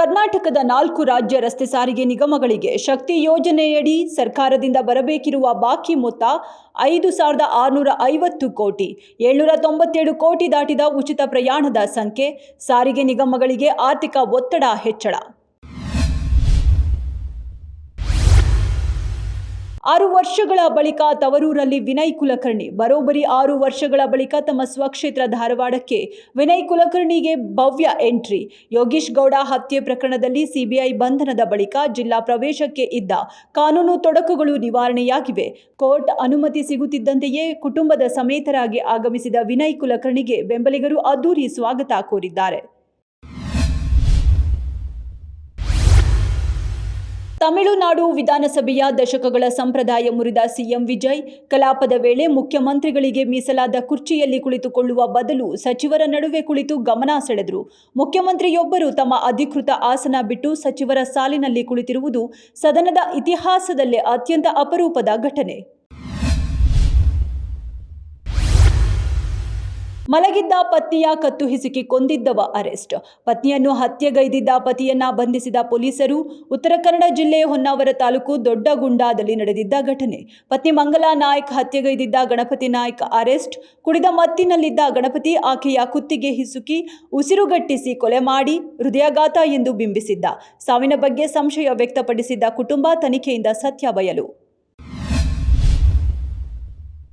ಕರ್ನಾಟಕದ 4 ರಾಜ್ಯ ರಸ್ತೆ ಸಾರಿಗೆ ನಿಗಮಗಳಿಗೆ ಶಕ್ತಿ ಯೋಜನೆಯಡಿ ಸರ್ಕಾರದಿಂದ ಬರಬೇಕಿರುವ ಬಾಕಿ ಮೊತ್ತ 5,650 ಕೋಟಿ. 797 ಕೋಟಿ ದಾಟಿದ ಉಚಿತ ಪ್ರಯಾಣದ ಸಂಖ್ಯೆ. ಸಾರಿಗೆ ನಿಗಮಗಳಿಗೆ ಆರ್ಥಿಕ ಒತ್ತಡ ಹೆಚ್ಚಳ. 6 ವರ್ಷಗಳ ಬಳಿಕ ತವರೂರಲ್ಲಿ ವಿನಯ್ ಕುಲಕರ್ಣಿ. ಬರೋಬ್ಬರಿ 6 ವರ್ಷಗಳ ಬಳಿಕ ತಮ್ಮ ಸ್ವಕ್ಷೇತ್ರ ಧಾರವಾಡಕ್ಕೆ ವಿನಯ್ ಕುಲಕರ್ಣಿಗೆ ಭವ್ಯ ಎಂಟ್ರಿ. ಯೋಗೀಶ್ ಗೌಡ ಹತ್ಯೆ ಪ್ರಕರಣದಲ್ಲಿ ಸಿಬಿಐ ಬಂಧನದ ಬಳಿಕ ಜಿಲ್ಲಾ ಪ್ರವೇಶಕ್ಕೆ ಇದ್ದ ಕಾನೂನು ತೊಡಕುಗಳು ನಿವಾರಣೆಯಾಗಿವೆ. ಕೋರ್ಟ್ ಅನುಮತಿ ಸಿಗುತ್ತಿದ್ದಂತೆಯೇ ಕುಟುಂಬದ ಸಮೇತರಾಗಿ ಆಗಮಿಸಿದ ವಿನಯ್ ಕುಲಕರ್ಣಿಗೆ ಬೆಂಬಲಿಗರು ಅದ್ದೂರಿ ಸ್ವಾಗತ ಕೋರಿದ್ದಾರೆ. ತಮಿಳುನಾಡು ವಿಧಾನಸಭೆಯ ದಶಕಗಳ ಸಂಪ್ರದಾಯ ಮುರಿದ ಸಿಎಂ ವಿಜಯ್ ಕಲಾಪದ ವೇಳೆ ಮುಖ್ಯಮಂತ್ರಿಗಳಿಗೆ ಮೀಸಲಾದ ಕುರ್ಚಿಯಲ್ಲಿ ಕುಳಿತುಕೊಳ್ಳುವ ಬದಲು ಸಚಿವರ ನಡುವೆ ಕುಳಿತು ಗಮನ ಸೆಳೆದರು. ಮುಖ್ಯಮಂತ್ರಿಯೊಬ್ಬರು ತಮ್ಮ ಅಧಿಕೃತ ಆಸನ ಬಿಟ್ಟು ಸಚಿವರ ಸಾಲಿನಲ್ಲಿ ಕುಳಿತಿರುವುದು ಸದನದ ಇತಿಹಾಸದಲ್ಲೇ ಅತ್ಯಂತ ಅಪರೂಪದ ಘಟನೆ. ಮಲಗಿದ್ದ ಪತ್ನಿಯ ಕತ್ತು ಹಿಸುಕಿ ಕೊಂದಿದ್ದವ ಅರೆಸ್ಟ್. ಪತ್ನಿಯನ್ನು ಹತ್ಯೆಗೈದಿದ್ದ ಪತಿಯನ್ನ ಬಂಧಿಸಿದ ಪೊಲೀಸರು. ಉತ್ತರ ಕನ್ನಡ ಜಿಲ್ಲೆ ಹೊನ್ನಾವರ ತಾಲೂಕು ದೊಡ್ಡಗುಂಡಾದಲ್ಲಿ ನಡೆದಿದ್ದ ಘಟನೆ. ಪತ್ನಿ ಮಂಗಲಾ ನಾಯ್ಕ್ ಹತ್ಯೆಗೈದಿದ್ದ ಗಣಪತಿ ನಾಯ್ಕ್ ಅರೆಸ್ಟ್. ಕುಡಿದ ಮತ್ತಿನಲ್ಲಿದ್ದ ಗಣಪತಿ ಆಕೆಯ ಕುತ್ತಿಗೆ ಹಿಸುಕಿ ಉಸಿರುಗಟ್ಟಿಸಿ ಕೊಲೆ ಮಾಡಿ ಹೃದಯಾಘಾತ ಎಂದು ಬಿಂಬಿಸಿದ್ದ. ಸಾವಿನ ಬಗ್ಗೆ ಸಂಶಯ ವ್ಯಕ್ತಪಡಿಸಿದ್ದ ಕುಟುಂಬ ತನಿಖೆಯಿಂದ ಸತ್ಯ ಬಯಲು.